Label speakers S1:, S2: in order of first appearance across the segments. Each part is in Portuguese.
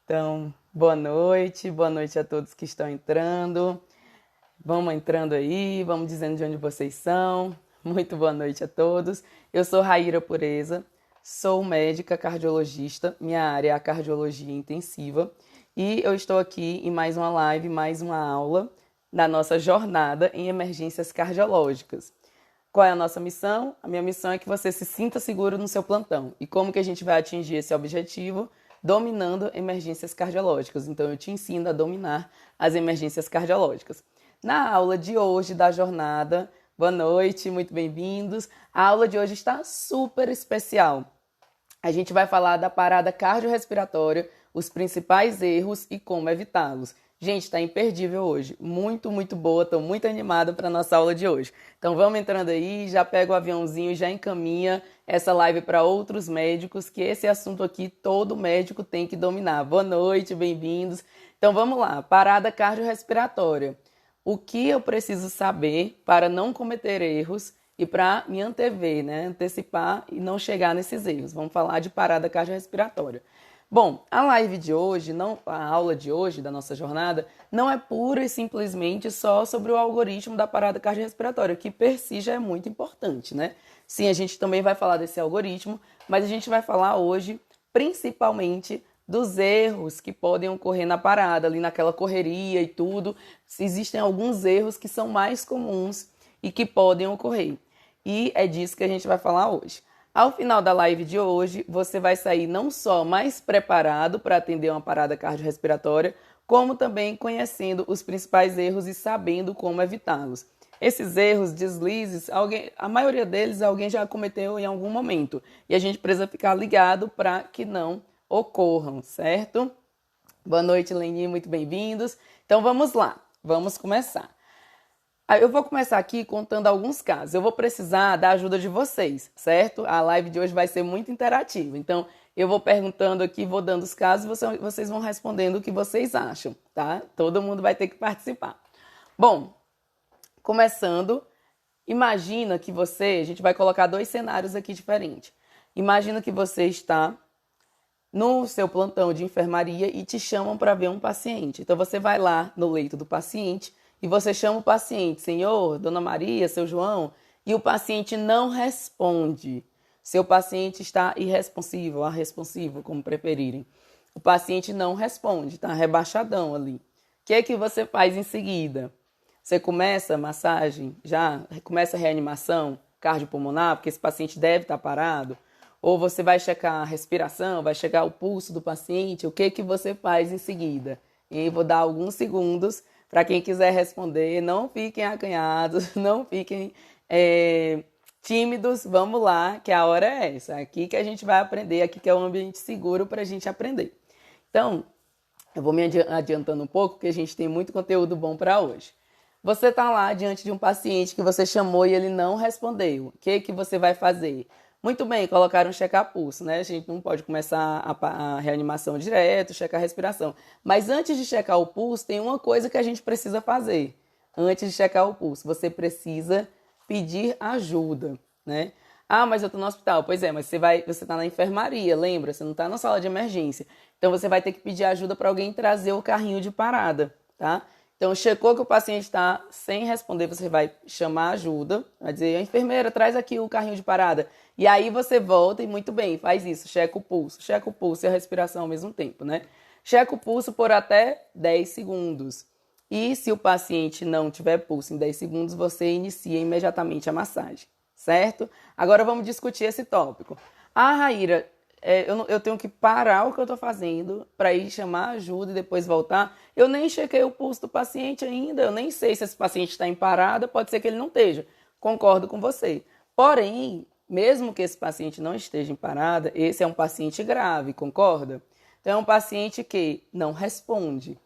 S1: Então, boa noite a todos que estão entrando. Vamos entrando aí, vamos dizendo de onde vocês são. Muito boa noite a todos. Eu sou Raíra Pureza, sou médica cardiologista, minha área é a cardiologia intensiva e eu estou aqui em mais uma live, mais uma aula da nossa jornada em emergências cardiológicas. Qual é a nossa missão? A minha missão é que você se sinta seguro no seu plantão. E como que a gente vai atingir esse objetivo? Dominando emergências cardiológicas. Então, eu te ensino a dominar as emergências cardiológicas. Na aula de hoje da jornada, boa noite, muito bem-vindos. A aula de hoje está super especial. A gente vai falar da parada cardiorrespiratória, os principais erros e como evitá-los. Gente, está imperdível hoje. Muito, muito boa. Estou muito animada para a nossa aula de hoje. Então vamos entrando aí, já pega o aviãozinho e já encaminha essa live para outros médicos, que esse assunto aqui todo médico tem que dominar. Boa noite, bem-vindos. Então vamos lá, parada cardiorrespiratória. O que eu preciso saber para não cometer erros e para me antever, né? Antecipar e não chegar nesses erros. Vamos falar de parada cardiorrespiratória. Bom, a live de hoje, a aula de hoje da nossa jornada, não é pura e simplesmente só sobre o algoritmo da parada cardiorrespiratória, que per si já é muito importante, né? Sim, a gente também vai falar desse algoritmo, mas a gente vai falar hoje principalmente dos erros que podem ocorrer na parada, ali naquela correria e tudo. Existem alguns erros que são mais comuns e que podem ocorrer. E é disso que a gente vai falar hoje. Ao final da live de hoje, você vai sair não só mais preparado para atender uma parada cardiorrespiratória, como também conhecendo os principais erros e sabendo como evitá-los. Esses erros, deslizes, a maioria deles alguém já cometeu em algum momento. E a gente precisa ficar ligado para que não ocorram, certo? Boa noite, Leni, muito bem-vindos. Então vamos lá, vamos começar. Eu vou começar aqui contando alguns casos. Eu vou precisar da ajuda de vocês, certo? A live de hoje vai ser muito interativa. Então, eu vou perguntando aqui, vou dando os casos e vocês vão respondendo o que vocês acham, tá? Todo mundo vai ter que participar. Bom, começando, imagina que a gente vai colocar dois cenários aqui diferentes. Imagina que você está no seu plantão de enfermaria e te chamam para ver um paciente. Então, você vai lá no leito do paciente e você chama o paciente, senhor, dona Maria, seu João, e o paciente não responde. Seu paciente está irresponsivo, arresponsivo, como preferirem. O paciente não responde, está rebaixadão ali. O que é que você faz em seguida? Você começa a massagem, já começa a reanimação cardiopulmonar, porque esse paciente deve estar parado, ou você vai checar a respiração, vai checar o pulso do paciente, o que é que você faz em seguida? E vou dar alguns segundos para quem quiser responder, não fiquem acanhados, não fiquem tímidos, vamos lá, que a hora é essa. Aqui que a gente vai aprender, aqui que é um ambiente seguro para a gente aprender. Então, eu vou me adiantando um pouco, porque a gente tem muito conteúdo bom para hoje. Você está lá diante de um paciente que você chamou e ele não respondeu. O que você vai fazer? Muito bem, colocaram um checar pulso, né? A gente não pode começar a reanimação direto, checar a respiração. Mas antes de checar o pulso, tem uma coisa que a gente precisa fazer. Antes de checar o pulso, você precisa pedir ajuda, né? Ah, mas eu estou no hospital. Pois é, mas você está na enfermaria, lembra? Você não está na sala de emergência. Então, você vai ter que pedir ajuda para alguém trazer o carrinho de parada, tá? Então, checou que o paciente está sem responder, você vai chamar ajuda, vai dizer, enfermeira, traz aqui o carrinho de parada. E aí você volta e muito bem, faz isso, checa o pulso e a respiração ao mesmo tempo, né? Checa o pulso por até 10 segundos. E se o paciente não tiver pulso em 10 segundos, você inicia imediatamente a massagem, certo? Agora vamos discutir esse tópico. Ah, Raíra, eu tenho que parar o que eu estou fazendo para ir chamar ajuda e depois voltar. Eu nem chequei o pulso do paciente ainda, eu nem sei se esse paciente está em parada, pode ser que ele não esteja. Concordo com você. Porém, mesmo que esse paciente não esteja em parada, esse é um paciente grave, concorda? Então, é um paciente que não responde.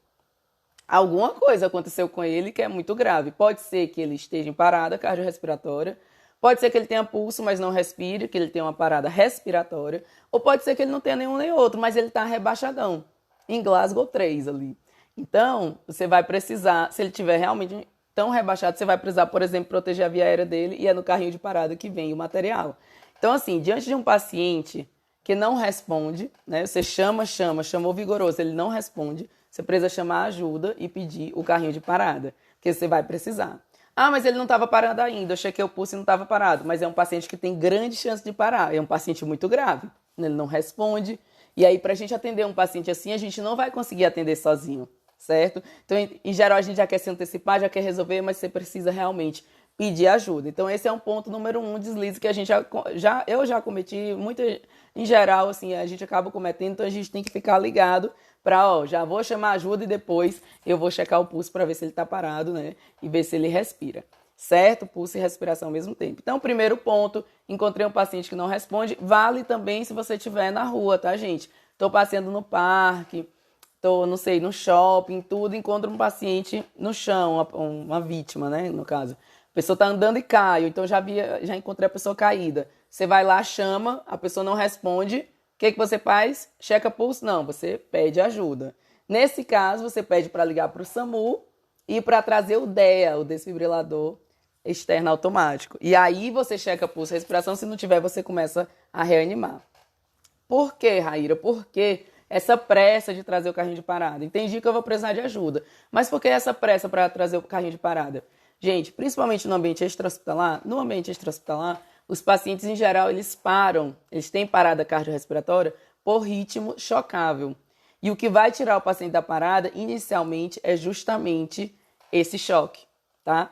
S1: Alguma coisa aconteceu com ele que é muito grave. Pode ser que ele esteja em parada cardiorrespiratória, pode ser que ele tenha pulso, mas não respire, que ele tenha uma parada respiratória, ou pode ser que ele não tenha nenhum nem outro, mas ele está rebaixadão, em Glasgow 3 ali. Então, você vai precisar, se ele estiver realmente tão rebaixado, você vai precisar, por exemplo, proteger a via aérea dele e é no carrinho de parada que vem o material. Então, assim, diante de um paciente que não responde, né? Você chamou vigoroso, ele não responde. Você precisa chamar ajuda e pedir o carrinho de parada, que você vai precisar. Ah, mas ele não estava parado ainda, eu chequei o pulso e não estava parado. Mas é um paciente que tem grande chance de parar, é um paciente muito grave. Ele não responde. E aí, para a gente atender um paciente assim, a gente não vai conseguir atender sozinho, certo? Então, em geral, a gente já quer se antecipar, já quer resolver, mas você precisa realmente pedir ajuda. Então, esse é um ponto número 1, deslize, que a gente eu já cometi, muito em geral, assim, a gente acaba cometendo, então a gente tem que ficar ligado para, já vou chamar ajuda e depois eu vou checar o pulso para ver se ele está parado, né? E ver se ele respira. Certo? Pulso e respiração ao mesmo tempo. Então, primeiro ponto, encontrei um paciente que não responde, vale também se você estiver na rua, tá, gente? Estou passeando no parque, estou, não sei, no shopping, tudo, encontro um paciente no chão, uma vítima, né, no caso. A pessoa está andando e cai, então já encontrei a pessoa caída. Você vai lá, chama, a pessoa não responde, o que você faz? Checa pulso? Não, você pede ajuda. Nesse caso, você pede para ligar para o SAMU e para trazer o DEA, o desfibrilador externo automático. E aí você checa pulso e respiração, se não tiver, você começa a reanimar. Por quê, Raíra? Por que essa pressa de trazer o carrinho de parada? Entendi que eu vou precisar de ajuda, mas por que essa pressa para trazer o carrinho de parada? Gente, principalmente no ambiente extra-hospitalar, os pacientes em geral, eles param, eles têm parada cardiorrespiratória por ritmo chocável. E o que vai tirar o paciente da parada, inicialmente, é justamente esse choque, tá?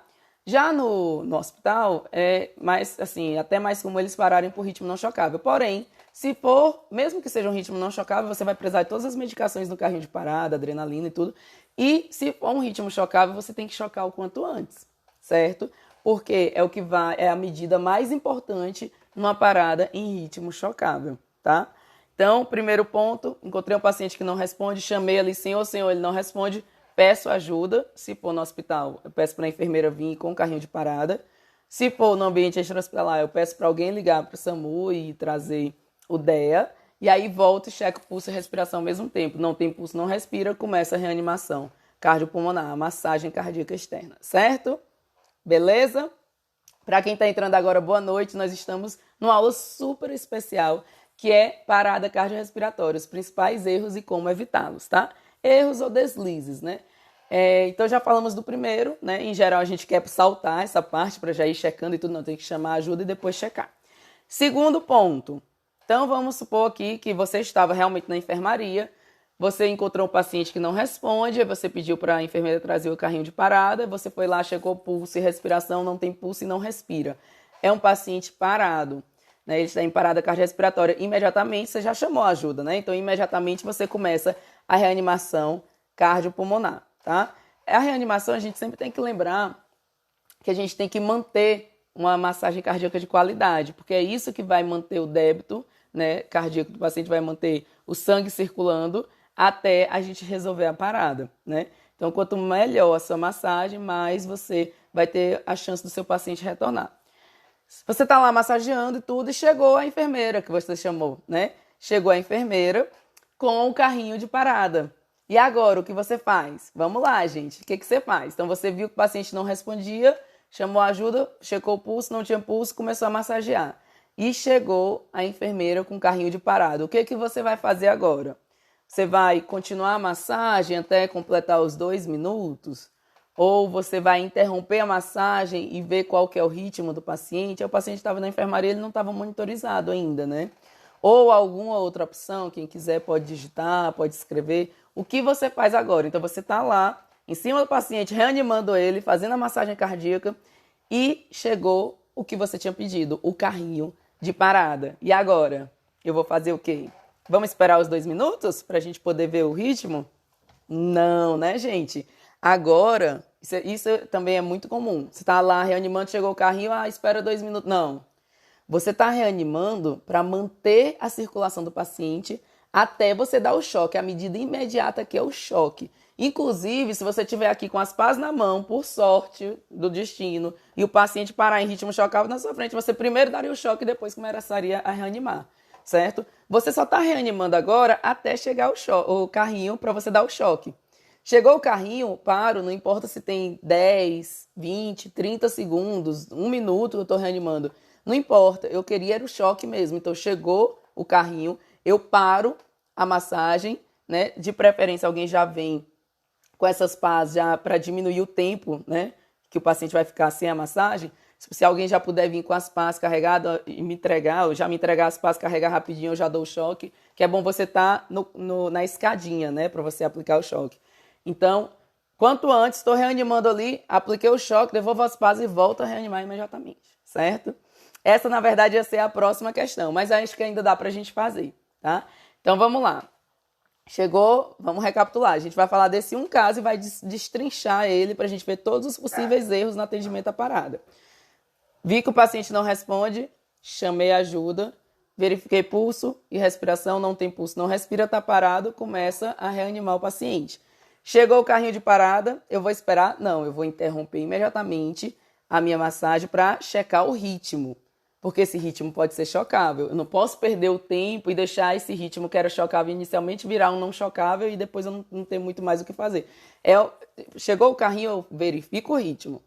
S1: Já no hospital, é mais, assim, até mais comum eles pararem por ritmo não chocável. Porém, se for, mesmo que seja um ritmo não chocável, você vai precisar de todas as medicações no carrinho de parada, adrenalina e tudo. E se for um ritmo chocável, você tem que chocar o quanto antes, certo? Porque é a medida mais importante numa parada em ritmo chocável, tá? Então, primeiro ponto, encontrei um paciente que não responde, chamei ali, senhor, ele não responde, peço ajuda. Se for no hospital, eu peço para a enfermeira vir com o carrinho de parada. Se for no ambiente extra-hospitalar, eu peço para alguém ligar para o SAMU e trazer o DEA. E aí volto e checo pulso e respiração ao mesmo tempo. Não tem pulso, não respira, começa a reanimação cardiopulmonar, a massagem cardíaca externa, certo? Beleza? Para quem está entrando agora, boa noite. Nós estamos numa aula super especial que é parada cardiorrespiratória, os principais erros e como evitá-los, tá? Erros ou deslizes, né? Então já falamos do primeiro, né? Em geral a gente quer saltar essa parte para já ir checando e tudo, não, tem que chamar ajuda e depois checar. Segundo ponto, então vamos supor aqui que você estava realmente na enfermaria, você encontrou um paciente que não responde, aí você pediu para a enfermeira trazer o carrinho de parada, você foi lá, checou pulso e respiração, não tem pulso e não respira. É um paciente parado. Né, ele está em parada cardiorrespiratória, imediatamente você já chamou a ajuda, né? Então, imediatamente você começa a reanimação cardiopulmonar, tá? A reanimação, a gente sempre tem que lembrar que a gente tem que manter uma massagem cardíaca de qualidade, porque é isso que vai manter o débito, né, cardíaco do paciente, vai manter o sangue circulando até a gente resolver a parada, né? Então, quanto melhor a sua massagem, mais você vai ter a chance do seu paciente retornar. Você tá lá massageando e tudo, e chegou a enfermeira que você chamou, né? Chegou a enfermeira com o carrinho de parada. E agora, o que você faz? Vamos lá, gente. O que você faz? Então, você viu que o paciente não respondia, chamou ajuda, checou o pulso, não tinha pulso, começou a massagear. E chegou a enfermeira com o carrinho de parada. O que você vai fazer agora? Você vai continuar a massagem até completar os 2 minutos? Ou você vai interromper a massagem e ver qual que é o ritmo do paciente. O paciente estava na enfermaria, ele não estava monitorizado ainda, né? Ou alguma outra opção, quem quiser pode digitar, pode escrever. O que você faz agora? Então você está lá, em cima do paciente, reanimando ele, fazendo a massagem cardíaca e chegou o que você tinha pedido, o carrinho de parada. E agora? Eu vou fazer o quê? Vamos esperar os 2 minutos para a gente poder ver o ritmo? Não, né, gente? Agora, isso também é muito comum. Você está lá reanimando, chegou o carrinho, espera 2 minutos. Não. Você está reanimando para manter a circulação do paciente até você dar o choque, a medida imediata que é o choque. Inclusive, se você estiver aqui com as pás na mão, por sorte do destino, e o paciente parar em ritmo chocável na sua frente, você primeiro daria o choque e depois começaria a reanimar, certo? Você só está reanimando agora até chegar o carrinho para você dar o choque. Chegou o carrinho, paro, não importa se tem 10, 20, 30 segundos, 1 minuto eu estou reanimando. Não importa, eu queria era o choque mesmo. Então chegou o carrinho, eu paro a massagem, né? De preferência, alguém já vem com essas pás já para diminuir o tempo, né? Que o paciente vai ficar sem a massagem. Se alguém já puder vir com as pás carregadas e me entregar, ou já me entregar as pás, carregar rapidinho, eu já dou o choque, que é bom você estar na escadinha, né, para você aplicar o choque. Então, quanto antes, estou reanimando ali, apliquei o choque, devolvo as pás e volto a reanimar imediatamente, certo? Essa, na verdade, ia ser a próxima questão, mas acho que ainda dá para a gente fazer, tá? Então, vamos lá. Chegou, vamos recapitular. A gente vai falar desse um caso e vai destrinchar ele para a gente ver todos os possíveis erros no atendimento à parada. Vi que o paciente não responde, chamei ajuda, verifiquei pulso e respiração, não tem pulso, não respira, está parado, começa a reanimar o paciente. Chegou o carrinho de parada, eu vou esperar? Não, eu vou interromper imediatamente a minha massagem para checar o ritmo, porque esse ritmo pode ser chocável. Eu não posso perder o tempo e deixar esse ritmo que era chocável inicialmente virar um não chocável e depois eu não ter muito mais o que fazer. Chegou o carrinho, eu verifico o ritmo.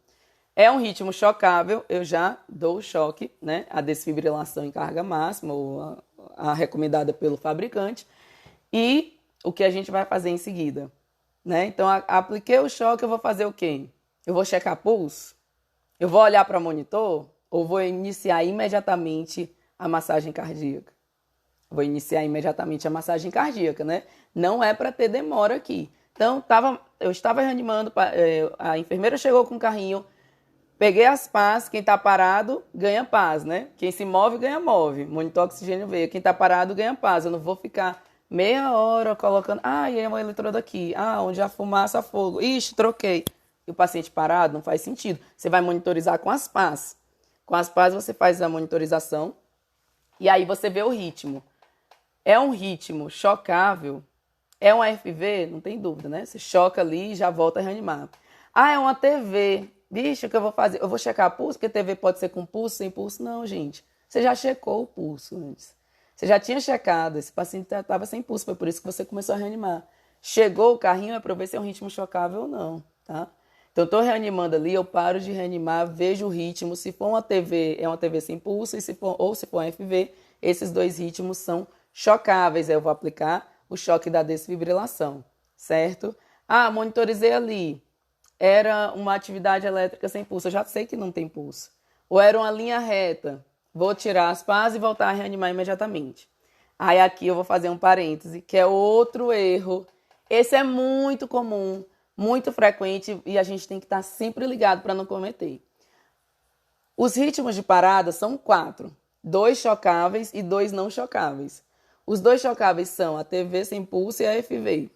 S1: É um ritmo chocável, eu já dou o choque, né? A desfibrilação em carga máxima, ou a recomendada pelo fabricante. E o que a gente vai fazer em seguida, né? Então, apliquei o choque, eu vou fazer o quê? Eu vou checar pulso? Eu vou olhar para o monitor? Ou vou iniciar imediatamente a massagem cardíaca? Vou iniciar imediatamente a massagem cardíaca, né? Não é para ter demora aqui. Então, eu estava reanimando, a enfermeira chegou com o carrinho, peguei as pás, quem tá parado ganha pás, né? Quem se move ganha move. Monitor oxigênio veio. Quem tá parado ganha pás. Eu não vou ficar meia hora colocando, e é uma eletroda aqui. Onde a fumaça, fogo. Ixi, troquei. E o paciente parado não faz sentido. Você vai monitorizar com as pás. Com as pás você faz a monitorização e aí você vê o ritmo. É um ritmo chocável? É um AFV? Não tem dúvida, né? Você choca ali e já volta a reanimar. É uma TV. Bicho, o que eu vou fazer? Eu vou checar pulso, porque TV pode ser com pulso, sem pulso? Não, gente. Você já checou o pulso antes. Você já tinha checado, esse paciente estava sem pulso, foi por isso que você começou a reanimar. Chegou o carrinho, é para ver se é um ritmo chocável ou não, tá? Então, eu estou reanimando ali, eu paro de reanimar, vejo o ritmo. Se for uma TV, é uma TV sem pulso, se for um FV, esses dois ritmos são chocáveis. Aí eu vou aplicar o choque da desfibrilação, certo? Monitorizei ali. Era uma atividade elétrica sem pulso. Eu já sei que não tem pulso. Ou era uma linha reta. Vou tirar as pás e voltar a reanimar imediatamente. Aí aqui eu vou fazer um parêntese, que é outro erro. Esse é muito comum, muito frequente e a gente tem que estar sempre ligado para não cometer. Os ritmos de parada são 4. 2 chocáveis e 2 não chocáveis. Os 2 chocáveis são a TV sem pulso e a FV.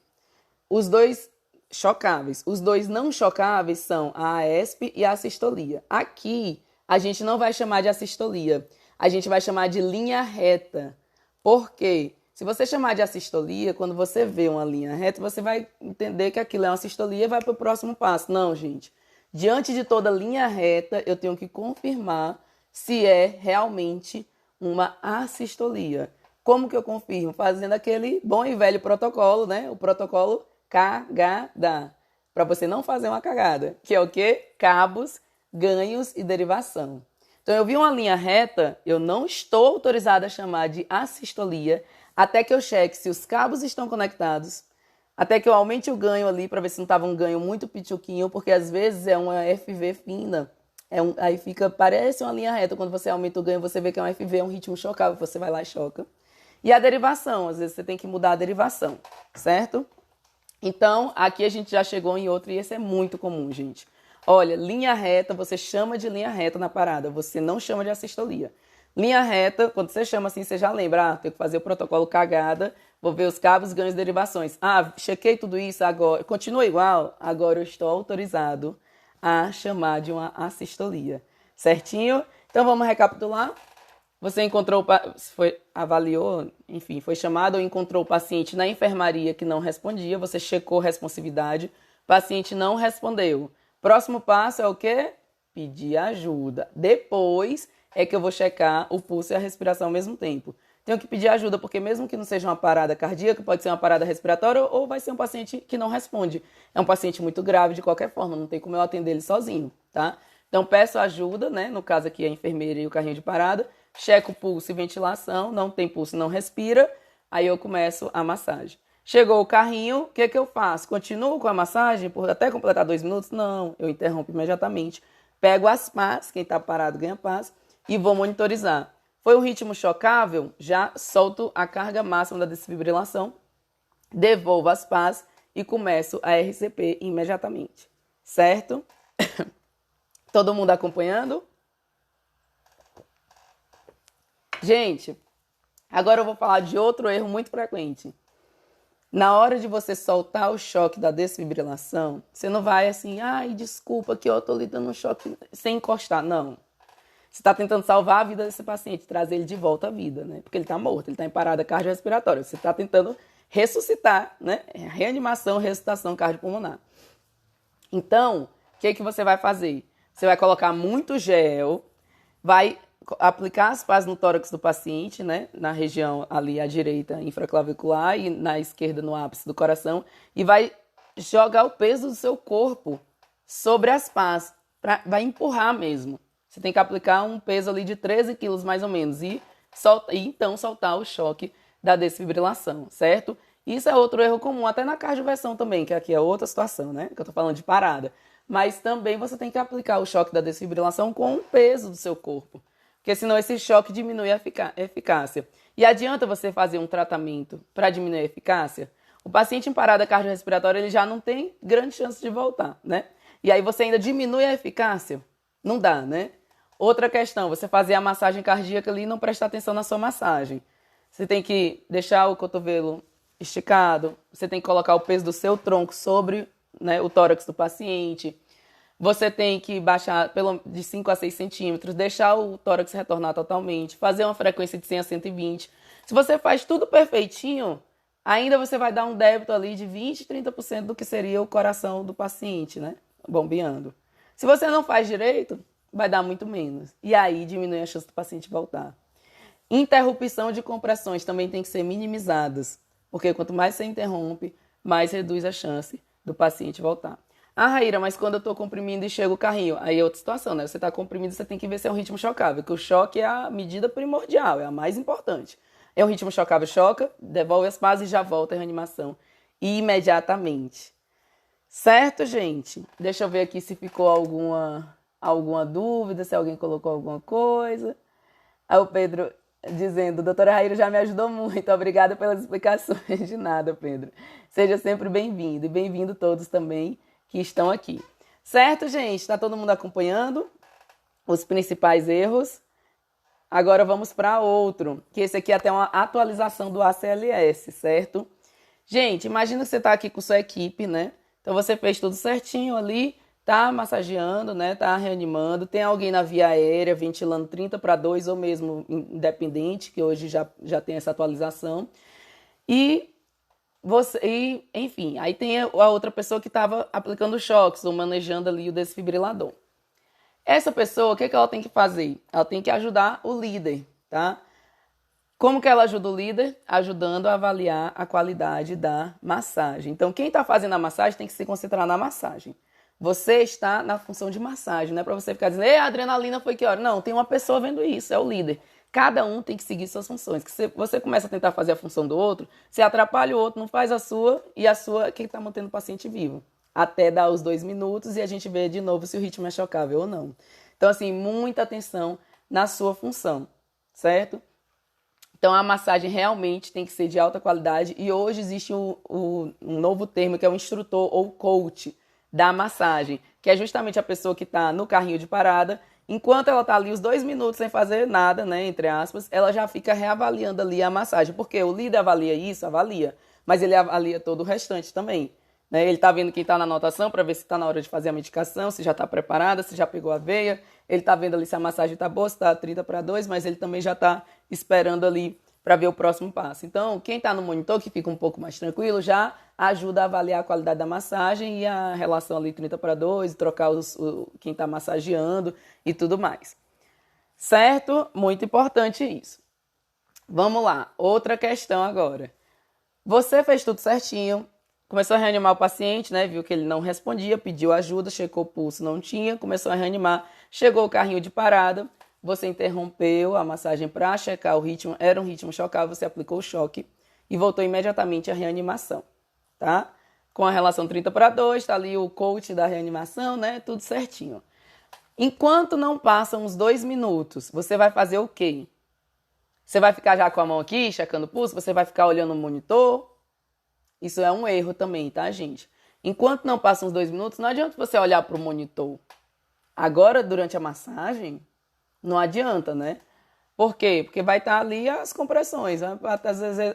S1: Os 2 chocáveis. Os 2 não chocáveis são a AESP e a assistolia. Aqui, a gente não vai chamar de assistolia. A gente vai chamar de linha reta. Por quê? Se você chamar de assistolia, quando você vê uma linha reta, você vai entender que aquilo é uma assistolia e vai para o próximo passo. Não, gente. Diante de toda linha reta, eu tenho que confirmar se é realmente uma assistolia. Como que eu confirmo? Fazendo aquele bom e velho protocolo, né? O protocolo cagada, para você não fazer uma cagada, que é o quê? Cabos, ganhos e derivação. Então, eu vi uma linha reta, eu não estou autorizada a chamar de assistolia, até que eu cheque se os cabos estão conectados, até que eu aumente o ganho ali, para ver se não estava um ganho muito pituquinho, porque às vezes é uma FV fina, aí parece uma linha reta, quando você aumenta o ganho, você vê que é um FV, é um ritmo chocável, você vai lá e choca. E a derivação, às vezes você tem que mudar a derivação, certo? Então, aqui a gente já chegou em outro e esse é muito comum, gente. Olha, linha reta, você chama de linha reta na parada, você não chama de assistolia. Linha reta, quando você chama assim, você já lembra, tem que fazer o protocolo cagada, vou ver os cabos, ganhos e derivações. Chequei tudo isso agora, continua igual, agora eu estou autorizado a chamar de uma assistolia. Certinho? Então, vamos recapitular. Você avaliou, enfim, foi chamado ou encontrou o paciente na enfermaria que não respondia, você checou responsividade, o paciente não respondeu. Próximo passo é o quê? Pedir ajuda. Depois é que eu vou checar o pulso e a respiração ao mesmo tempo. Tenho que pedir ajuda, porque mesmo que não seja uma parada cardíaca, pode ser uma parada respiratória ou vai ser um paciente que não responde. É um paciente muito grave de qualquer forma, não tem como eu atender ele sozinho, tá? Então, peço ajuda, né? No caso aqui, a enfermeira e o carrinho de parada. checo o pulso e ventilação, não tem pulso, não respira, aí eu começo a massagem. Chegou o carrinho, o que eu faço? Continuo com a massagem até completar 2 minutos? Não, eu interrompo imediatamente. Pego as pás, quem está parado ganha pás, e vou monitorizar. Foi um ritmo chocável? Já solto a carga máxima da desfibrilação, devolvo as pás e começo a RCP imediatamente. Certo? Todo mundo acompanhando? Gente, agora eu vou falar de outro erro muito frequente. Na hora de você soltar o choque da desfibrilação, você não vai assim, ai, desculpa que eu tô lhe dando um choque sem encostar. Não. Você está tentando salvar a vida desse paciente, trazer ele de volta à vida, né? Porque ele está morto, ele está em parada cardiorrespiratória. Você está tentando ressuscitar, né? Reanimação, ressuscitação cardiopulmonar. Então, o que você vai fazer? Você vai colocar muito gel, vai aplicar as pás no tórax do paciente, né? Na região ali à direita infraclavicular e na esquerda no ápice do coração, e vai jogar o peso do seu corpo sobre as pás, vai empurrar mesmo. Você tem que aplicar um peso ali de 13 quilos mais ou menos e então soltar o choque da desfibrilação, certo? Isso é outro erro comum, até na cardioversão também, que aqui é outra situação, né? Que eu tô falando de parada. Mas também você tem que aplicar o choque da desfibrilação com o peso do seu corpo, porque senão esse choque diminui a eficácia. E adianta você fazer um tratamento para diminuir a eficácia? O paciente em parada cardiorrespiratória ele já não tem grande chance de voltar, né? E aí você ainda diminui a eficácia? Não dá, né? Outra questão, você fazer a massagem cardíaca ali e não prestar atenção na sua massagem. Você tem que deixar o cotovelo esticado, você tem que colocar o peso do seu tronco sobre, né, o tórax do paciente. Você tem que baixar de 5 a 6 centímetros, deixar o tórax retornar totalmente, fazer uma frequência de 100 a 120. Se você faz tudo perfeitinho, ainda você vai dar um débito ali de 20, 30% do que seria o coração do paciente, né? Bombeando. Se você não faz direito, vai dar muito menos. E aí diminui a chance do paciente voltar. Interrupção de compressões também tem que ser minimizadas, porque quanto mais você interrompe, mais reduz a chance do paciente voltar. Ah, Raíra, mas quando eu estou comprimindo e chega o carrinho, aí é outra situação, né? Você está comprimindo, você tem que ver se é um ritmo chocável, que o choque é a medida primordial, é a mais importante. É um ritmo chocável, choca, devolve as pás e já volta a reanimação imediatamente. Certo, gente? Deixa eu ver aqui se ficou alguma dúvida, se alguém colocou alguma coisa. Aí o Pedro dizendo, doutora Raíra já me ajudou muito, obrigada pelas explicações. De nada, Pedro. Seja sempre bem-vindo e bem-vindo todos também que estão aqui. Certo, gente? Está todo mundo acompanhando os principais erros? Agora vamos para outro, que esse aqui é até uma atualização do ACLS, certo? Gente, imagina que você está aqui com sua equipe, né? Então você fez tudo certinho ali, tá massageando, né? Tá reanimando, tem alguém na via aérea ventilando 30 para 2 ou mesmo independente, que hoje já tem essa atualização. Enfim, aí tem a outra pessoa que estava aplicando choques ou manejando ali o desfibrilador. Essa pessoa, o que ela tem que fazer? Ela tem que ajudar o líder, tá? Como que ela ajuda o líder? Ajudando a avaliar a qualidade da massagem. Então, quem está fazendo a massagem tem que se concentrar na massagem. Você está na função de massagem, não é para você ficar dizendo, a adrenalina foi que hora? Não, tem uma pessoa vendo isso, é o líder. Cada um tem que seguir suas funções. Se você começa a tentar fazer a função do outro, você atrapalha o outro, não faz a sua, e a sua é quem está mantendo o paciente vivo. Até dar os 2 minutos e a gente vê de novo se o ritmo é chocável ou não. Então, assim, muita atenção na sua função, certo? Então, a massagem realmente tem que ser de alta qualidade e hoje existe um novo termo que é o instrutor ou coach da massagem, que é justamente a pessoa que está no carrinho de parada, enquanto ela está ali os 2 minutos sem fazer nada, né, entre aspas, ela já fica reavaliando ali a massagem, porque o líder avalia isso, avalia, mas ele avalia todo o restante também. Né? Ele está vendo quem está na anotação para ver se está na hora de fazer a medicação, se já está preparada, se já pegou a veia. Ele está vendo ali se a massagem está boa, se está 30 para 2, mas ele também já está esperando ali para ver o próximo passo. Então, quem está no monitor, que fica um pouco mais tranquilo, já ajuda a avaliar a qualidade da massagem e a relação ali 30 para 2, trocar quem está massageando e tudo mais. Certo? Muito importante isso. Vamos lá, outra questão agora. Você fez tudo certinho, começou a reanimar o paciente, né? Viu que ele não respondia, pediu ajuda, checou o pulso, não tinha, começou a reanimar, chegou o carrinho de parada, você interrompeu a massagem para checar o ritmo, era um ritmo chocável, você aplicou o choque e voltou imediatamente à reanimação, tá? Com a relação 30/2, tá ali o coach da reanimação, né? Tudo certinho. Enquanto não passam os 2 minutos, você vai fazer o quê? Você vai ficar já com a mão aqui, checando o pulso? Você vai ficar olhando o monitor? Isso é um erro também, tá, gente? Enquanto não passam os 2 minutos, não adianta você olhar para o monitor. Agora, durante a massagem, não adianta, né? Por quê? Porque vai estar ali as compressões. Né?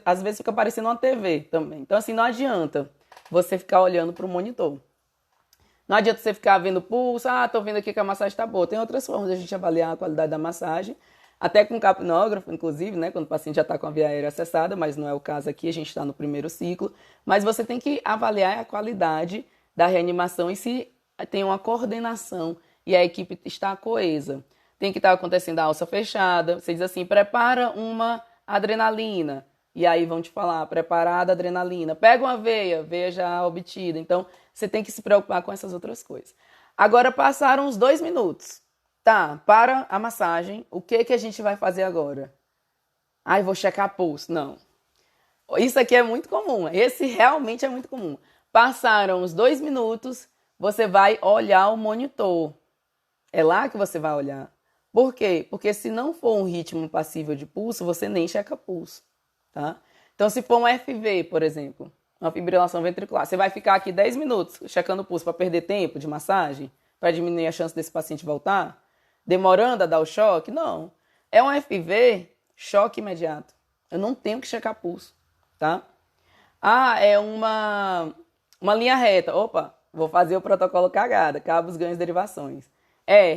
S1: Às vezes fica parecendo uma TV também. Então, assim, não adianta você ficar olhando para o monitor. Não adianta você ficar vendo o pulso. Ah, tô vendo aqui que a massagem tá boa. Tem outras formas de a gente avaliar a qualidade da massagem. Até com capnógrafo, inclusive, né? Quando o paciente já está com a via aérea acessada, mas não é o caso aqui, a gente está no primeiro ciclo. Mas você tem que avaliar a qualidade da reanimação e se tem uma coordenação e a equipe está coesa. Tem que estar acontecendo a alça fechada. Você diz assim, prepara uma adrenalina. E aí vão te falar, preparada adrenalina. Pega uma veia já obtida. Então, você tem que se preocupar com essas outras coisas. Agora passaram os 2 minutos. Tá, para a massagem, o que a gente vai fazer agora? Ai, vou checar pulso. Não. Isso aqui é muito comum. Esse realmente é muito comum. Passaram os 2 minutos, você vai olhar o monitor. É lá que você vai olhar. Por quê? Porque se não for um ritmo passível de pulso, você nem checa pulso, tá? Então, se for um FV, por exemplo, uma fibrilação ventricular, você vai ficar aqui 10 minutos checando o pulso para perder tempo de massagem, para diminuir a chance desse paciente voltar? Demorando a dar o choque? Não. É um FV, choque imediato. Eu não tenho que checar pulso, tá? Ah, é uma linha reta. Opa, vou fazer o protocolo cagada, cabos, ganhos, derivações.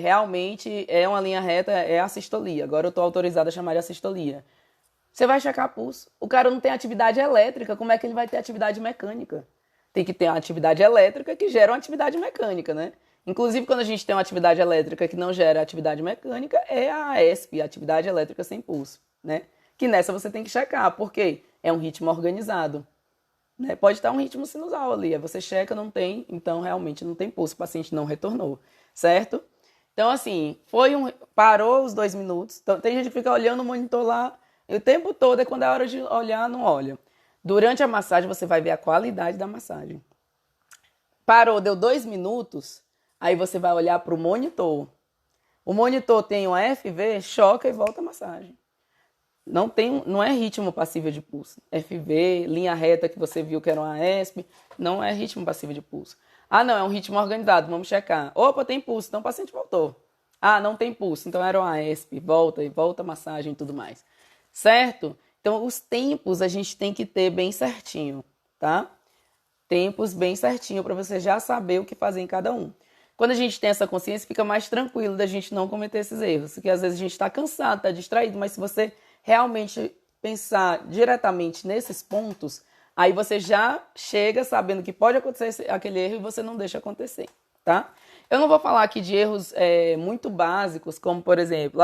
S1: Realmente é uma linha reta, é a sistolia. Agora eu estou autorizada a chamar de assistolia. Você vai checar pulso. O cara não tem atividade elétrica, como é que ele vai ter atividade mecânica? Tem que ter uma atividade elétrica que gera uma atividade mecânica, né? Inclusive, quando a gente tem uma atividade elétrica que não gera atividade mecânica, é a AESP, atividade elétrica sem pulso, né? Que nessa você tem que checar, porque é um ritmo organizado. Né? Pode estar um ritmo sinusal ali, você checa, não tem, então realmente não tem pulso, o paciente não retornou, certo? Então, assim, parou os 2 minutos, então, tem gente que fica olhando o monitor lá, e o tempo todo, é quando é hora de olhar, não olha. Durante a massagem, você vai ver a qualidade da massagem. Parou, deu 2 minutos, aí você vai olhar para o monitor. O monitor tem um FV, choca e volta a massagem. Não é ritmo passível de pulso. FV, linha reta que você viu que era uma AESP, não é ritmo passível de pulso. Ah, não, é um ritmo organizado, vamos checar. Opa, tem pulso, então o paciente voltou. Ah, não tem pulso, então era uma AESP, volta a massagem e tudo mais. Certo? Então, os tempos a gente tem que ter bem certinho, tá? Tempos bem certinho para você já saber o que fazer em cada um. Quando a gente tem essa consciência, fica mais tranquilo da gente não cometer esses erros. Porque às vezes a gente está cansado, está distraído, mas se você realmente pensar diretamente nesses pontos, aí você já chega sabendo que pode acontecer aquele erro e você não deixa acontecer, tá? Eu não vou falar aqui de erros muito básicos, como, por exemplo,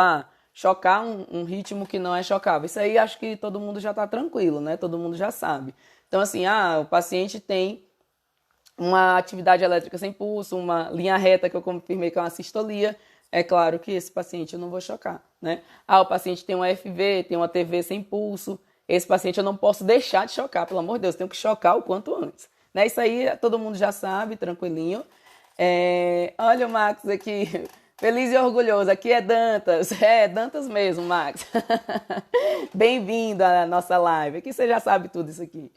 S1: chocar um ritmo que não é chocável. Isso aí acho que todo mundo já está tranquilo, né? Todo mundo já sabe. Então, assim, o paciente tem uma atividade elétrica sem pulso, uma linha reta que eu confirmei que é uma sistolia, é claro que esse paciente eu não vou chocar, né? O paciente tem uma FV, tem uma TV sem pulso, esse paciente eu não posso deixar de chocar, pelo amor de Deus, tenho que chocar o quanto antes. Né? Isso aí todo mundo já sabe, tranquilinho. Olha o Max aqui, feliz e orgulhoso, aqui é Dantas, Dantas mesmo, Max. Bem-vindo à nossa live, aqui você já sabe tudo isso aqui.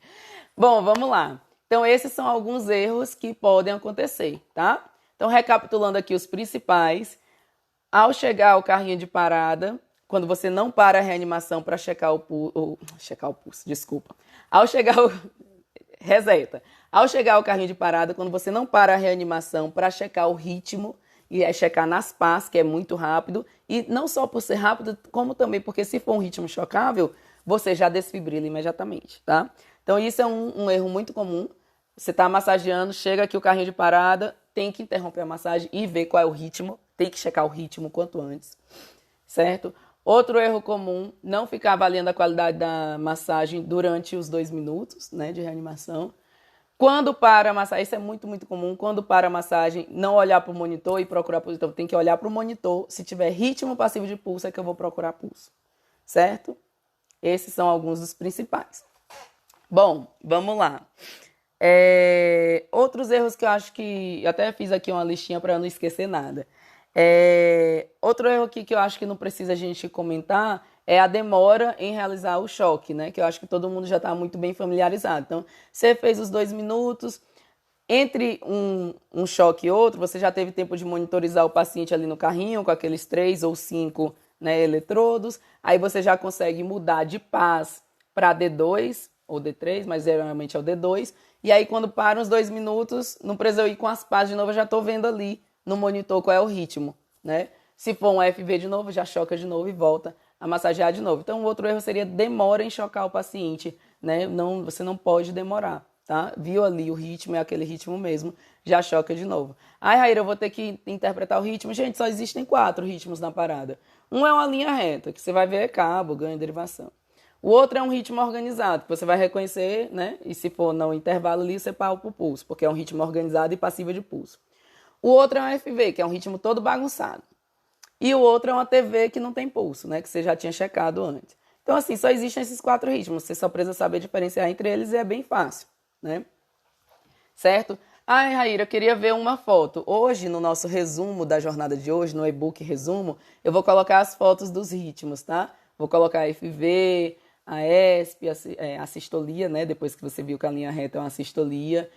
S1: Bom, vamos lá. Então, esses são alguns erros que podem acontecer, tá? Então, recapitulando aqui os principais. Ao chegar ao carrinho de parada, quando você não para a reanimação para checar o pulso, desculpa. Reseta. Ao chegar ao carrinho de parada, quando você não para a reanimação para checar o ritmo, e é checar nas PAS, que é muito rápido, e não só por ser rápido, como também porque se for um ritmo chocável, você já desfibrila imediatamente, tá? Então, isso é um erro muito comum. Você está massageando, chega aqui o carrinho de parada, tem que interromper a massagem e ver qual é o ritmo. Tem que checar o ritmo quanto antes, certo? Outro erro comum, não ficar avaliando a qualidade da massagem durante os 2 minutos, né, de reanimação. Quando para a massagem, isso é muito, muito comum, quando para a massagem, não olhar para o monitor e procurar pulso. Então, tem que olhar para o monitor. Se tiver ritmo passivo de pulso, é que eu vou procurar pulso. Certo? Esses são alguns dos principais. Bom, vamos lá. Outros erros que eu acho que... Eu até fiz aqui uma listinha para não esquecer nada. Outro erro aqui que eu acho que não precisa a gente comentar é a demora em realizar o choque, né? Que eu acho que todo mundo já está muito bem familiarizado. Então, você fez os 2 minutos, entre um choque e outro, você já teve tempo de monitorizar o paciente ali no carrinho com aqueles 3 ou 5, né, eletrodos. Aí você já consegue mudar de paz para D2 ou D3, mas geralmente é o D2. E aí, quando param os 2 minutos, não precisa eu ir com as pás de novo, eu já estou vendo ali no monitor qual é o ritmo, né? Se for um FV de novo, já choca de novo e volta a massagear de novo. Então, o outro erro seria demora em chocar o paciente, né? Não, você não pode demorar, tá? Viu ali o ritmo, é aquele ritmo mesmo, já choca de novo. Ai, Raíra, eu vou ter que interpretar o ritmo. Gente, só existem 4 ritmos na parada. Um é uma linha reta, que você vai ver cabo, ganho, derivação. O outro é um ritmo organizado, que você vai reconhecer, né? E se for no intervalo ali, você palpa o pulso, porque é um ritmo organizado e passivo de pulso. O outro é um FV, que é um ritmo todo bagunçado. E o outro é uma TV que não tem pulso, né? Que você já tinha checado antes. Então, assim, só existem esses 4 ritmos. Você só precisa saber diferenciar entre eles e é bem fácil, né? Certo? Ai, Raíra, eu queria ver uma foto. Hoje, no nosso resumo da jornada de hoje, no e-book resumo, eu vou colocar as fotos dos ritmos, tá? Vou colocar a FV, a ESP, a sistolia, né? Depois que você viu que a linha reta é uma sistolia.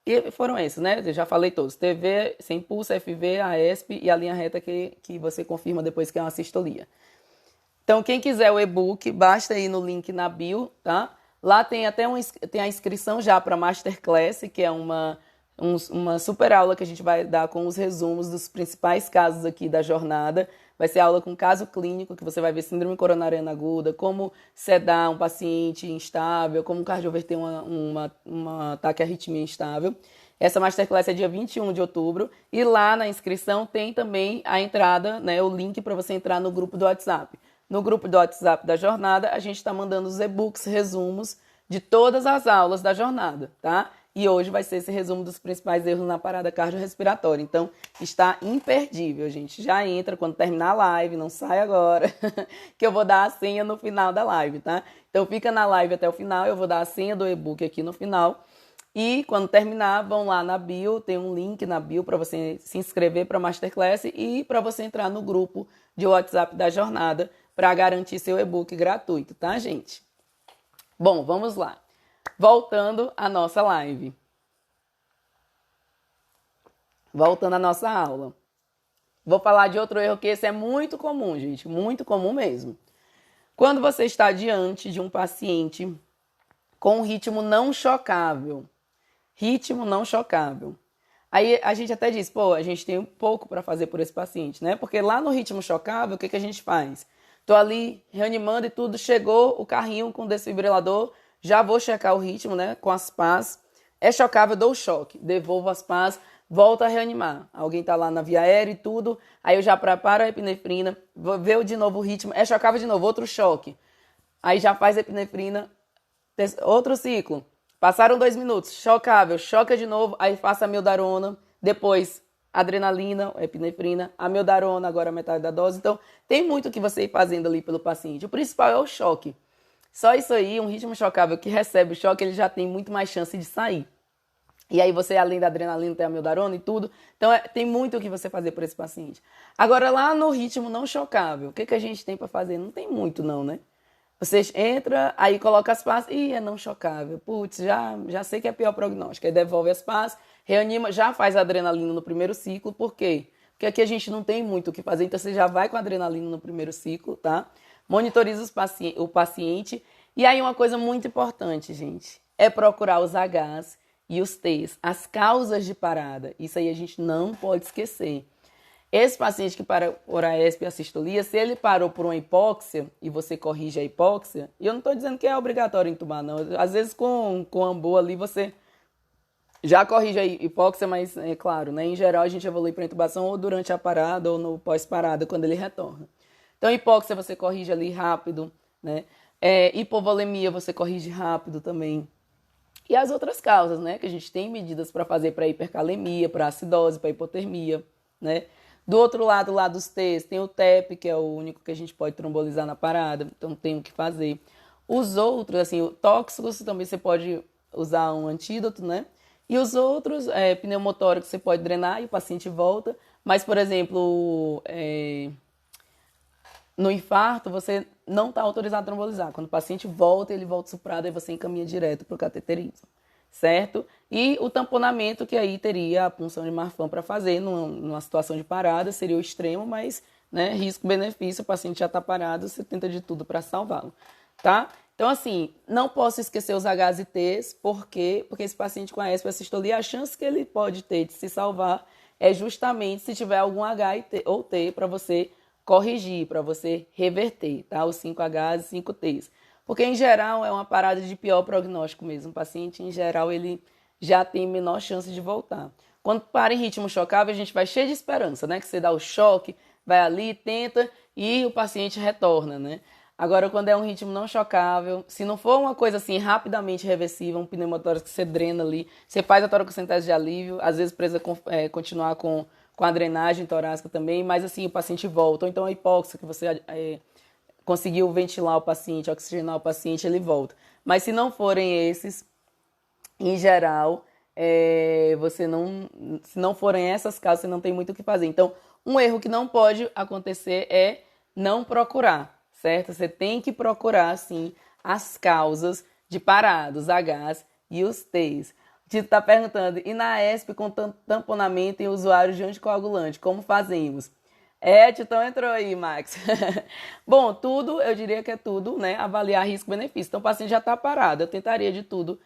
S1: E foram esses, né? Eu já falei todos. TV, sem pulso, FV, a ESP e a linha reta que você confirma depois que é uma sistolia. Então, quem quiser o e-book, basta ir no link na bio, tá? Lá tem até tem a inscrição já para Masterclass, que é uma super aula que a gente vai dar com os resumos dos principais casos aqui da jornada. Vai ser aula com caso clínico, que você vai ver síndrome coronariana aguda, como sedar um paciente instável, como cardioverter um ataque à arritmia instável. Essa Masterclass é dia 21 de outubro. E lá na inscrição tem também a entrada, né, o link para você entrar no grupo do WhatsApp. No grupo do WhatsApp da jornada, a gente está mandando os e-books, resumos de todas as aulas da jornada, tá? E hoje vai ser esse resumo dos principais erros na parada cardiorrespiratória. Então, está imperdível, gente. Já entra quando terminar a live, não sai agora, que eu vou dar a senha no final da live, tá? Então, fica na live até o final, eu vou dar a senha do e-book aqui no final. E quando terminar, vão lá na bio, tem um link na bio para você se inscrever para a Masterclass e para você entrar no grupo de WhatsApp da jornada para garantir seu e-book gratuito, tá, gente? Bom, vamos lá. Voltando à nossa live. Voltando à nossa aula. Vou falar de outro erro que esse é muito comum, gente. Muito comum mesmo. Quando você está diante de um paciente com um ritmo não chocável. Ritmo não chocável. Aí a gente até diz, pô, a gente tem um pouco para fazer por esse paciente, né? Porque lá no ritmo chocável, o que a gente faz? Tô ali reanimando e tudo, chegou o carrinho com o desfibrilador, já vou checar o ritmo, né, com as pás. É chocável, dou o choque, devolvo as pás, volto a reanimar. Alguém tá lá na via aérea e tudo, aí eu já preparo a epinefrina, vou ver de novo o ritmo, é chocável de novo, outro choque. Aí já faz a epinefrina, outro ciclo. Passaram 2 minutos, chocável, choca de novo, aí faça a amiodarona, depois adrenalina, epinefrina, amiodarona, agora metade da dose. Então, tem muito que você ir fazendo ali pelo paciente. O principal é o choque. Só isso aí, um ritmo chocável que recebe o choque, ele já tem muito mais chance de sair. E aí você, além da adrenalina, tem a amiodarona e tudo. Então, tem muito o que você fazer por esse paciente. Agora, lá no ritmo não chocável, o que a gente tem para fazer? Não tem muito não, né? Você entra, aí coloca as pás, e é não chocável. Putz, já sei que é pior prognóstico. Aí devolve as pás, reanima, já faz a adrenalina no primeiro ciclo. Por quê? Porque aqui a gente não tem muito o que fazer, então você já vai com a adrenalina no primeiro ciclo, tá? Monitoriza o paciente. E aí uma coisa muito importante, gente, é procurar os Hs e os Ts, as causas de parada. Isso aí a gente não pode esquecer. Esse paciente que para por AESP e a sistolia, se ele parou por uma hipóxia e você corrige a hipóxia, e eu não estou dizendo que é obrigatório entubar, não. Às vezes com ambu ali você já corrige a hipóxia, mas é claro, né? Em geral a gente evolui para intubação ou durante a parada ou no pós-parada, quando ele retorna. Então hipóxia você corrige ali rápido, né? Hipovolemia você corrige rápido também. E as outras causas, né? Que a gente tem medidas para fazer para hipercalemia, para acidose, para hipotermia, né? Do outro lado, lá dos T's, tem o TEP, que é o único que a gente pode trombolizar na parada, então tem o que fazer. Os outros, assim, tóxicos, também você pode usar um antídoto, né? E os outros, pneumotóricos, você pode drenar e o paciente volta. Mas, por exemplo, no infarto, você não está autorizado a trombolizar. Quando o paciente volta, ele volta suprado, aí você encaminha direto para o cateterismo, certo? E o tamponamento, que aí teria a punção de Marfan para fazer numa situação de parada, seria o extremo, mas, né, risco-benefício, o paciente já está parado, você tenta de tudo para salvá-lo, tá? Então, assim, não posso esquecer os Hs e Ts, porque esse paciente com a sistolia, a chance que ele pode ter de se salvar é justamente se tiver algum H ou T para você corrigir, para você reverter, tá? Os 5Hs e 5Ts. Porque, em geral, é uma parada de pior prognóstico mesmo. O paciente, em geral, ele já tem menor chance de voltar. Quando para em ritmo chocável, a gente vai cheio de esperança, né? Que você dá o choque, vai ali, tenta e o paciente retorna, né? Agora, quando é um ritmo não chocável, se não for uma coisa assim rapidamente reversível, um pneumotórax que você drena ali, você faz a toracocentese de alívio, às vezes precisa continuar com a drenagem torácica também, mas assim o paciente volta. Ou então a hipóxia, que você conseguiu ventilar o paciente, oxigenar o paciente, ele volta. Mas se não forem esses, em geral, se não forem essas causas, você não tem muito o que fazer. Então, um erro que não pode acontecer é não procurar, certo? Você tem que procurar, sim, as causas de parada, os Hs e os Ts. O Tito está perguntando, e na ESP com tamponamento em usuários de anticoagulante, como fazemos? Titão entrou aí, Max. Bom, tudo, eu diria que é tudo, né? Avaliar risco-benefício. Então, o paciente já está parado, eu tentaria de tudo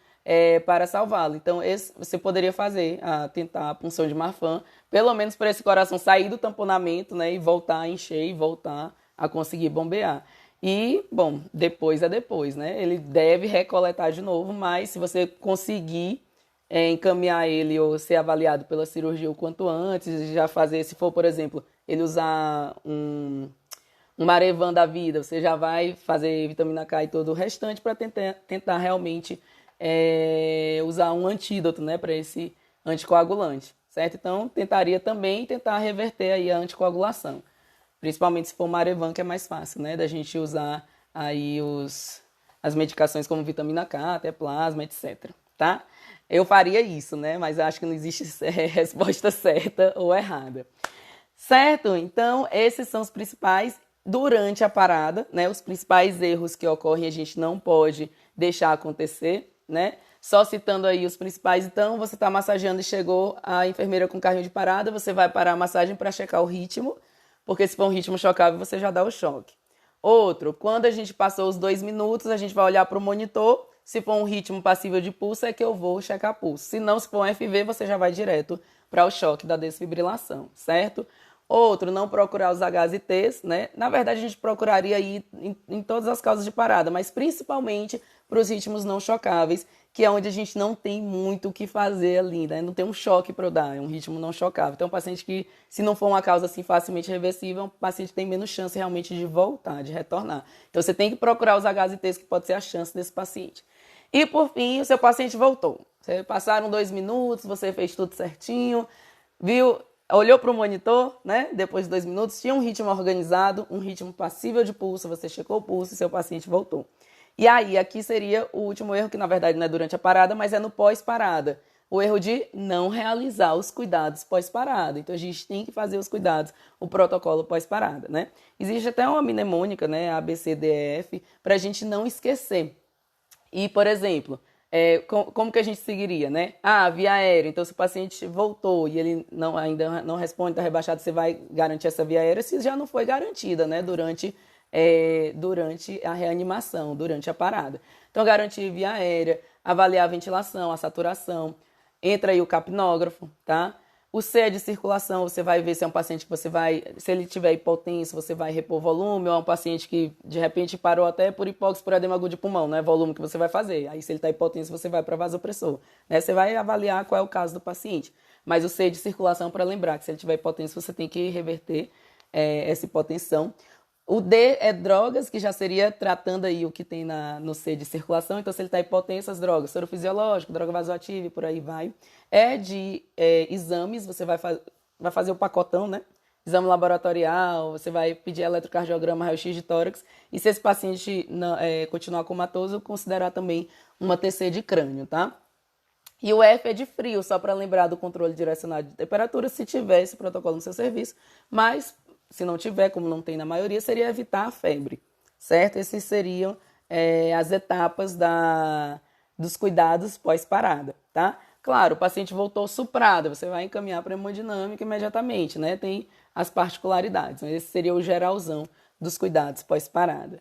S1: para salvá-lo. Então, você poderia fazer, tentar a punção de Marfan, pelo menos para esse coração sair do tamponamento, né? E voltar a encher e voltar a conseguir bombear. E, bom, depois é depois, né? Ele deve recoletar de novo, mas se você conseguir encaminhar ele ou ser avaliado pela cirurgia o quanto antes, já fazer, se for, por exemplo, ele usar um Marevan da vida, você já vai fazer vitamina K e todo o restante para tentar realmente usar um antídoto, né, para esse anticoagulante, certo? Então, tentaria também tentar reverter aí a anticoagulação, principalmente se for Marevan, que é mais fácil, né, da gente usar aí as medicações como vitamina K, até plasma, etc, tá? Eu faria isso, né? Mas acho que não existe resposta certa ou errada. Certo? Então, esses são os principais durante a parada, né? Os principais erros que ocorrem a gente não pode deixar acontecer, né? Só citando aí os principais. Então, você está massageando e chegou a enfermeira com carrinho de parada, você vai parar a massagem para checar o ritmo, porque se for um ritmo chocável, você já dá o choque. Outro, quando a gente passou os 2 minutos, a gente vai olhar para o monitor. Se for um ritmo passível de pulso, é que eu vou checar pulso. Se não, se for um FV, você já vai direto para o choque da desfibrilação, certo? Outro, não procurar os Hs e Ts, né? Na verdade, a gente procuraria ir em todas as causas de parada, mas principalmente para os ritmos não chocáveis, que é onde a gente não tem muito o que fazer ali, né? Não tem um choque para eu dar, é um ritmo não chocável. Então, um paciente que, se não for uma causa assim facilmente reversível, um paciente tem menos chance realmente de voltar, de retornar. Então, você tem que procurar os Hs e Ts, que pode ser a chance desse paciente. E, por fim, o seu paciente voltou. Você passaram 2 minutos, você fez tudo certinho, viu, olhou para o monitor, né? Depois de 2 minutos, tinha um ritmo organizado, um ritmo passível de pulso, você checou o pulso e seu paciente voltou. E aí, aqui seria o último erro, que na verdade não é durante a parada, mas é no pós-parada. O erro de não realizar os cuidados pós-parada. Então, a gente tem que fazer os cuidados, o protocolo pós-parada, né? Existe até uma mnemônica, né? ABCDEF, para a gente não esquecer. E, por exemplo, como que a gente seguiria, né? Via aérea. Então, se o paciente voltou e ele ainda não responde, está rebaixado, você vai garantir essa via aérea se já não foi garantida, né? Durante a reanimação, durante a parada. Então, garantir via aérea, avaliar a ventilação, a saturação. Entra aí o capnógrafo, tá? O C é de circulação, você vai ver se é um paciente que se ele tiver hipotensão, você vai repor volume, ou é um paciente que de repente parou até por hipóxia, por edema agudo de pulmão, não é volume que você vai fazer. Aí se ele está hipotenso, você vai para vasopressor, né? Você vai avaliar qual é o caso do paciente. Mas o C é de circulação, para lembrar que se ele tiver hipotensão, você tem que reverter essa hipotensão. O D é drogas, que já seria tratando aí o que tem no C de circulação. Então, se ele está hipotenso, as drogas, soro fisiológico, droga vasoativa e por aí vai. É de exames, você vai fazer o pacotão, né? Exame laboratorial, você vai pedir eletrocardiograma, raio-x de tórax. E se esse paciente continuar comatoso, considerar também uma TC de crânio, tá? E o F é de frio, só para lembrar do controle direcionado de temperatura, se tiver esse protocolo no seu serviço. Mas, se não tiver, como não tem na maioria, seria evitar a febre, certo? Esses seriam as etapas dos cuidados pós-parada, tá? Claro, o paciente voltou suprado, você vai encaminhar para a hemodinâmica imediatamente, né? Tem as particularidades, mas esse seria o geralzão dos cuidados pós-parada.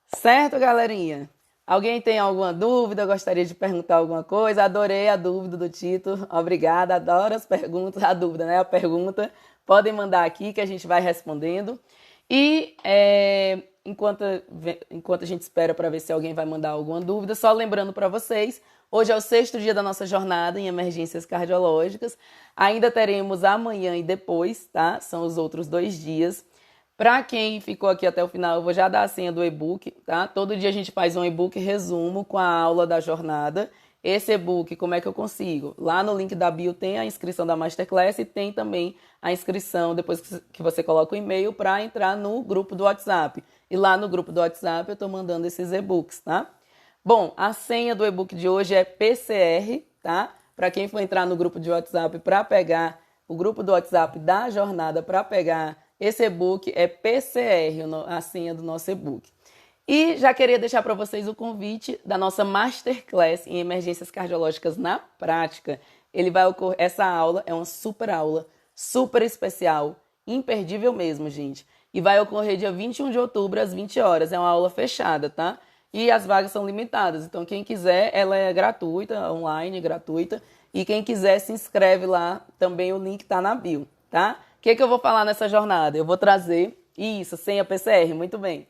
S1: Certo, galerinha? Alguém tem alguma dúvida? Gostaria de perguntar alguma coisa? Adorei a dúvida do Tito. Obrigada, adoro as perguntas, a dúvida, né? A pergunta. Podem mandar aqui que a gente vai respondendo. E enquanto a gente espera para ver se alguém vai mandar alguma dúvida, só lembrando para vocês, hoje é o 6º dia da nossa jornada em emergências cardiológicas. Ainda teremos amanhã e depois, tá? São os outros 2 dias. Para quem ficou aqui até o final, eu vou já dar a senha do e-book, tá? Todo dia a gente faz um e-book resumo com a aula da jornada. Esse e-book, como é que eu consigo? Lá no link da bio tem a inscrição da Masterclass e tem também a inscrição, depois que você coloca o e-mail, para entrar no grupo do WhatsApp. E lá no grupo do WhatsApp eu estou mandando esses e-books, tá? Bom, a senha do e-book de hoje é PCR, tá? Para quem for entrar no grupo de WhatsApp para pegar o grupo do WhatsApp da jornada para pegar esse e-book é PCR, a senha do nosso e-book. E já queria deixar para vocês o convite da nossa Masterclass em Emergências Cardiológicas na Prática. Essa aula é uma super aula, super especial, imperdível mesmo, gente. E vai ocorrer dia 21 de outubro, às 20 horas. É uma aula fechada, tá? E as vagas são limitadas. Então, quem quiser, ela é gratuita, online, gratuita. E quem quiser, se inscreve lá. Também o link tá na bio, tá? O que eu vou falar nessa jornada? Eu vou trazer, senha PCR, muito bem.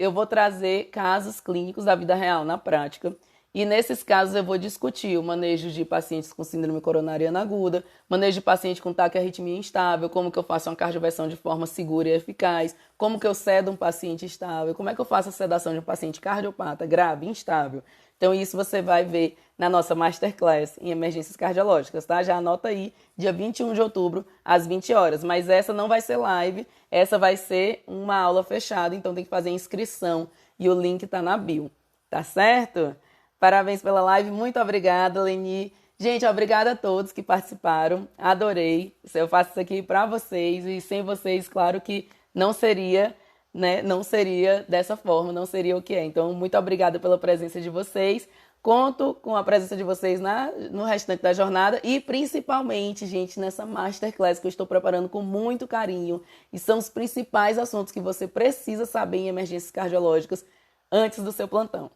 S1: Eu vou trazer casos clínicos da vida real, na prática. E nesses casos eu vou discutir o manejo de pacientes com síndrome coronariana aguda, manejo de paciente com taquiarritmia instável, como que eu faço uma cardioversão de forma segura e eficaz, como que eu sedo um paciente estável, como é que eu faço a sedação de um paciente cardiopata grave, instável. Então isso você vai ver na nossa Masterclass em emergências cardiológicas, tá? Já anota aí, dia 21 de outubro, às 20 horas. Mas essa não vai ser live, essa vai ser uma aula fechada, então tem que fazer inscrição e o link tá na bio, tá certo? Parabéns pela live, muito obrigada, Leni. Gente, obrigada a todos que participaram, adorei. Eu faço isso aqui para vocês e sem vocês, claro que não seria, né? Não seria dessa forma, não seria o que é. Então, muito obrigada pela presença de vocês. Conto com a presença de vocês no restante da jornada e principalmente, gente, nessa Masterclass que eu estou preparando com muito carinho. E são os principais assuntos que você precisa saber em emergências cardiológicas antes do seu plantão.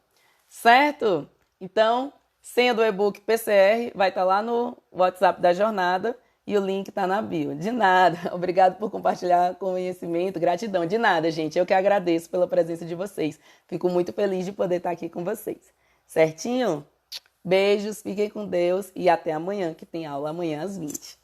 S1: Certo? Então, senha do e-book PCR vai estar lá no WhatsApp da jornada e o link está na bio. De nada. Obrigado por compartilhar conhecimento. Gratidão. De nada, gente. Eu que agradeço pela presença de vocês. Fico muito feliz de poder estar aqui com vocês. Certinho? Beijos, fiquem com Deus e até amanhã, que tem aula amanhã às 20.